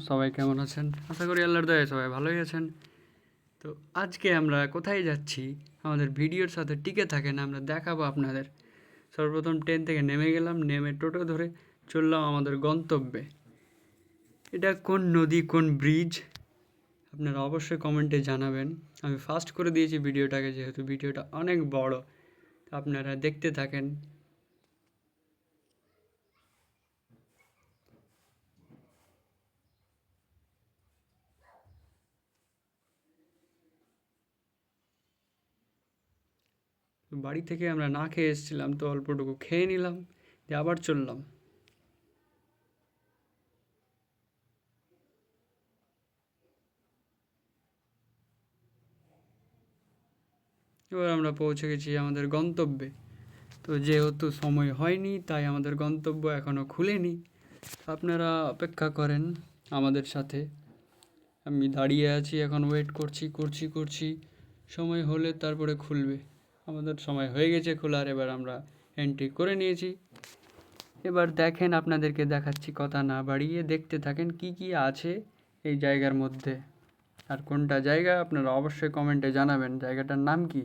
সবাই কেমন আছেন? আশা করি আল্লাহর দয়ায় সবাই ভালোই আছেন। তো আজকে আমরা কোথায় যাচ্ছি আমাদের ভিডিওর সাথে টিকে থাকেন, আমরা দেখাবো আপনাদের। সর্বপ্রথম ট্রেন থেকে নেমে গেলাম, নেমে টোটো ধরে চললাম আমাদের গন্তব্যে। এটা কোন নদী, কোন ব্রিজ, আপনারা অবশ্যই কমেন্টে জানাবেন। আমি ফাস্ট করে দিয়েছি ভিডিওটাকে, যেহেতু ভিডিওটা অনেক বড়। আপনারা দেখতে থাকেন। বাড়ি থেকে আমরা না খেয়ে এসেছিলাম, তো অল্পটুকু খেয়ে নিলাম, দিয়ে আবার চললাম। এবার আমরা পৌঁছে গেছি আমাদের গন্তব্যে। তো যেহেতু সময় হয়নি, তাই আমাদের গন্তব্য এখনও খুলেনি। আপনারা অপেক্ষা করেন আমাদের সাথে। আমি দাঁড়িয়ে আছি, এখন ওয়েট করছি। সময় হলে তারপরে খুলবে। আমাদের সময় হয়ে গেছে খোলার, এবার আমরা এন্ট্রি করে নিয়েছি। এবার দেখেন, আপনাদেরকে দেখাচ্ছি, কথা না বাড়িয়ে দেখতে থাকেন কি কি আছে এই জায়গার মধ্যে। আর কোনটা জায়গা আপনারা অবশ্যই কমেন্টে জানাবেন জায়গাটার নাম কি।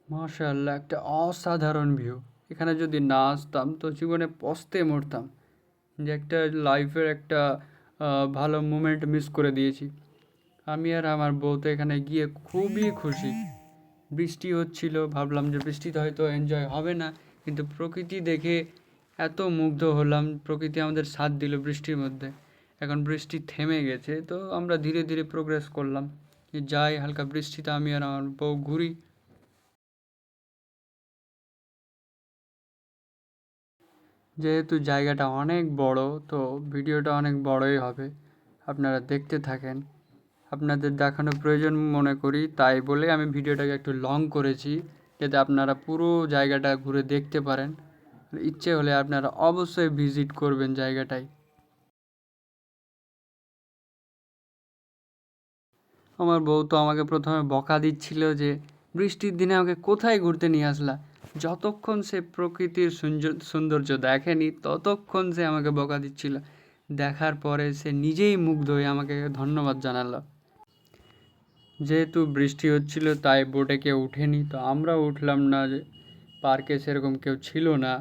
মাশাআল্লাহ, একটা অসাধারণ ভিউ। এখানে যদি না আসতাম তো জীবনে পস্তে মরতাম যে একটা লাইফের একটা ভালো মুমেন্ট মিস করে দিয়েছি। আমি আর আমার বউ তো এখানে গিয়ে খুবই খুশি। বৃষ্টি হচ্ছিল, ভাবলাম যে বৃষ্টিতে হয়তো এনজয় হবে না, কিন্তু প্রকৃতি দেখে এত মুগ্ধ হলাম। প্রকৃতি আমাদের সাথ দিল বৃষ্টির মধ্যে। এখন বৃষ্টি থেমে গেছে, তো আমরা ধীরে ধীরে প্রোগ্রেস করলাম, যাই হালকা বৃষ্টিতে আমি আর আমার বউ ঘুরি। যেহেতু জায়গাটা অনেক বড়, তো ভিডিওটা অনেক বড়ই হবে। আপনারা দেখতে থাকেন। আপনাদের দেখানো প্রয়োজন মনে করি, তাই বলে আমি ভিডিওটাকে একটু লং করেছি, যাতে আপনারা পুরো জায়গাটা ঘুরে দেখতে পারেন। ইচ্ছে হলে আপনারা অবশ্যই ভিজিট করবেন জায়গাটায়। আমার বউ তো আমাকে প্রথমে বকা দিচ্ছিল যে বৃষ্টির দিনে আমাকে কোথায় ঘুরতে নিয়ে আসলা। যতক্ষণ সে প্রকৃতির সৌন্দর্য দেখেনি, ততক্ষণ সে আমাকে বকা দিচ্ছিল। দেখার পরে সে নিজেই মুগ্ধ হয়ে আমাকে ধন্যবাদ জানালো। যেহেতু বৃষ্টি হচ্ছিল, তাই বোটে কেউ উঠেনি, তো আমরাও উঠলাম না। যে পার্কে সেরকম কেউ ছিল না,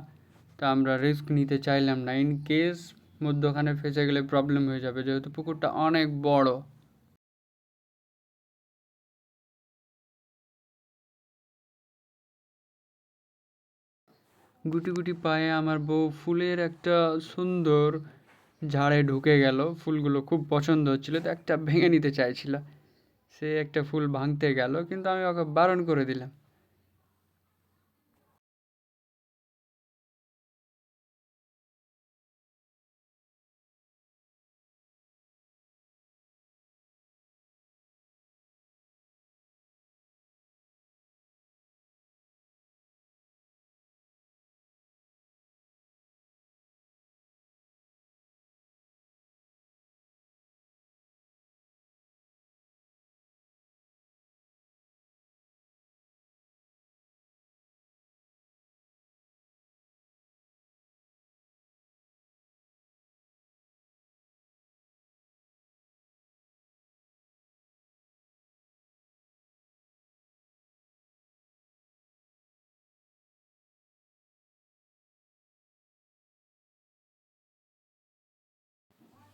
তা আমরা রিস্ক নিতে চাইলাম না। ইন কেস মধ্যখানে ফেসে গেলে প্রবলেম হয়ে যাবে, যেহেতু পুকুরটা অনেক বড়। গুটি গুটি পায়ে আমার বউ ফুলের একটা সুন্দর ঝাড়ে ঢুকে গেল। ফুলগুলো খুব পছন্দ হচ্ছিল, তো একটা ভেঙে নিতে চাইছিল। সে একটা ফুল ভাঙতে গেল, কিন্তু আমি ওকে বারণ করে দিলাম।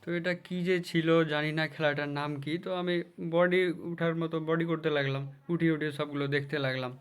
তো এটা কি যে ছিল জানি না, খেলাটার নাম কি। তো আমি বডি উঠার মতো বডি করতে লাগলাম, উঠিয়ে উঠিয়ে সবগুলো দেখতে লাগলাম।